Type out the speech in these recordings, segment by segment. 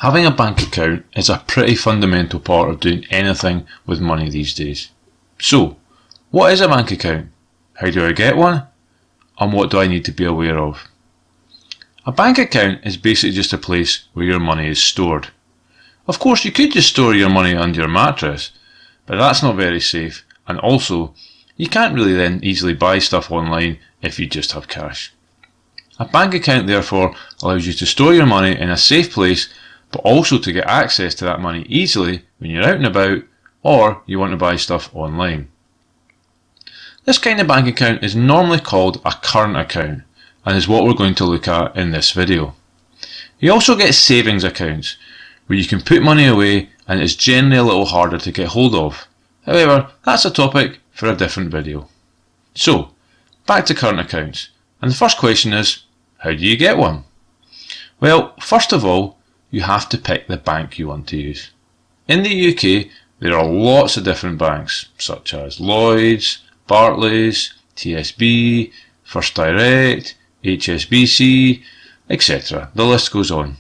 Having a bank account is a pretty fundamental part of doing anything with money these days. So, what is a bank account? How do I get one? And what do I need to be aware of? A bank account is basically just a place where your money is stored. Of course, you could just store your money under your mattress, but that's not very safe, and also, you can't really then easily buy stuff online if you just have cash. A bank account therefore allows you to store your money in a safe place, but also to get access to that money easily when you're out and about or you want to buy stuff online. This kind of bank account is normally called a current account and is what we're going to look at in this video. You also get savings accounts where you can put money away and it's generally a little harder to get hold of. However, that's a topic for a different video. So, back to current accounts, and the first question is, how do you get one? Well, first of all, you have to pick the bank you want to use. In the UK, there are lots of different banks, such as Lloyds, Barclays, TSB, First Direct, HSBC, etc. The list goes on.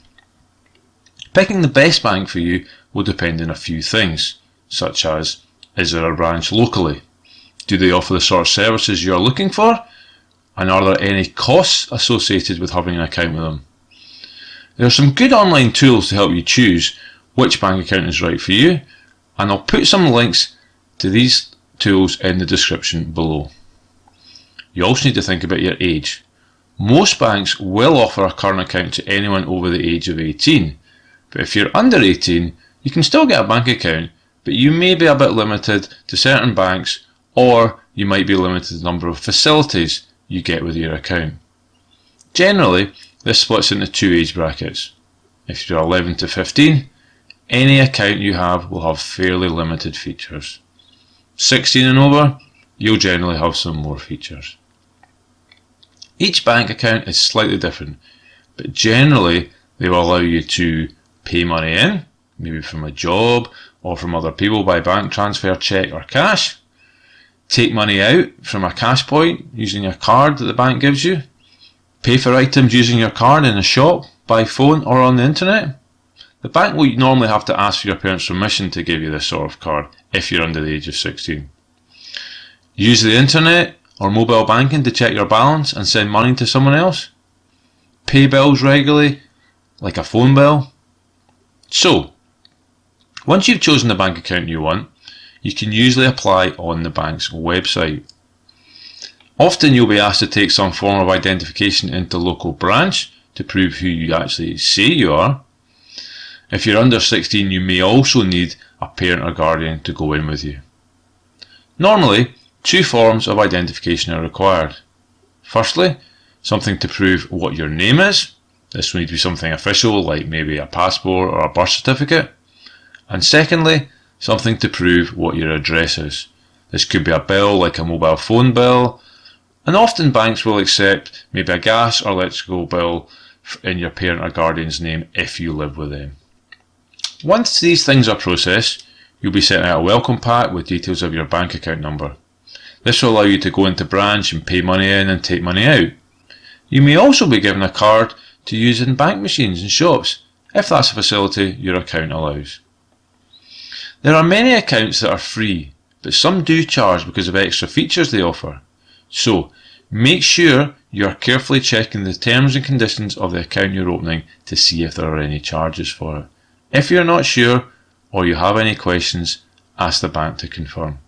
Picking the best bank for you will depend on a few things, such as, is there a branch locally? Do they offer the sort of services you are looking for? And are there any costs associated with having an account with them? There are some good online tools to help you choose which bank account is right for you, and I'll put some links to these tools in the description below. You also need to think about your age. Most banks will offer a current account to anyone over the age of 18, but if you're under 18, you can still get a bank account, but you may be a bit limited to certain banks, or you might be limited to the number of facilities you get with your account. Generally, this splits into two age brackets. If you're 11 to 15, any account you have will have fairly limited features. 16 and over, you'll generally have some more features. Each bank account is slightly different, but generally they will allow you to pay money in, maybe from a job or from other people by bank transfer, cheque or cash, take money out from a cash point using a card that the bank gives you, pay for items using your card in a shop, by phone or on the internet. The bank will normally have to ask for your parents' permission to give you this sort of card if you're under the age of 16. Use the internet or mobile banking to check your balance and send money to someone else. Pay bills regularly, like a phone bill. So, once you've chosen the bank account you want, you can usually apply on the bank's website. Often you'll be asked to take some form of identification into local branch to prove who you actually say you are. If you're under 16, you may also need a parent or guardian to go in with you. Normally, two forms of identification are required. Firstly, something to prove what your name is. This will need to be something official, like maybe a passport or a birth certificate. And secondly, something to prove what your address is. This could be a bill, like a mobile phone bill, and often banks will accept maybe a gas or electrical bill in your parent or guardian's name if you live with them. Once these things are processed, you'll be sent out a welcome pack with details of your bank account number. This will allow you to go into branch and pay money in and take money out. You may also be given a card to use in bank machines and shops, if that's a facility your account allows. There are many accounts that are free, but some do charge because of extra features they offer. So, make sure you are carefully checking the terms and conditions of the account you're opening to see if there are any charges for it. If you're not sure, or you have any questions, ask the bank to confirm.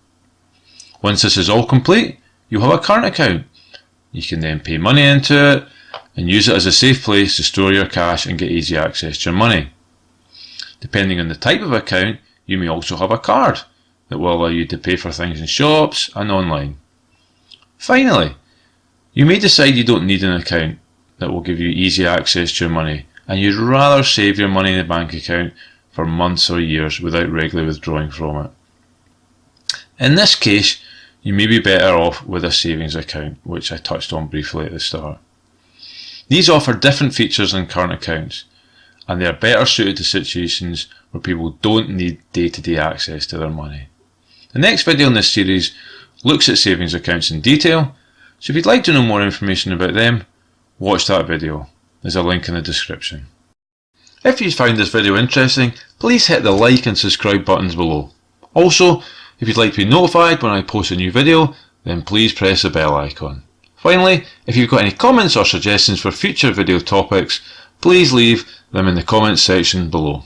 Once this is all complete, you'll have a current account. You can then pay money into it and use it as a safe place to store your cash and get easy access to your money. Depending on the type of account, you may also have a card that will allow you to pay for things in shops and online. Finally, you may decide you don't need an account that will give you easy access to your money, and you'd rather save your money in a bank account for months or years without regularly withdrawing from it. In this case, you may be better off with a savings account, which I touched on briefly at the start. These offer different features than current accounts, and they are better suited to situations where people don't need day-to-day access to their money. The next video in this series looks at savings accounts in detail, so if you'd like to know more information about them, watch that video. There's a link in the description. If you found this video interesting, please hit the like and subscribe buttons below. Also, if you'd like to be notified when I post a new video, then please press the bell icon. Finally, if you've got any comments or suggestions for future video topics, please leave them in the comments section below.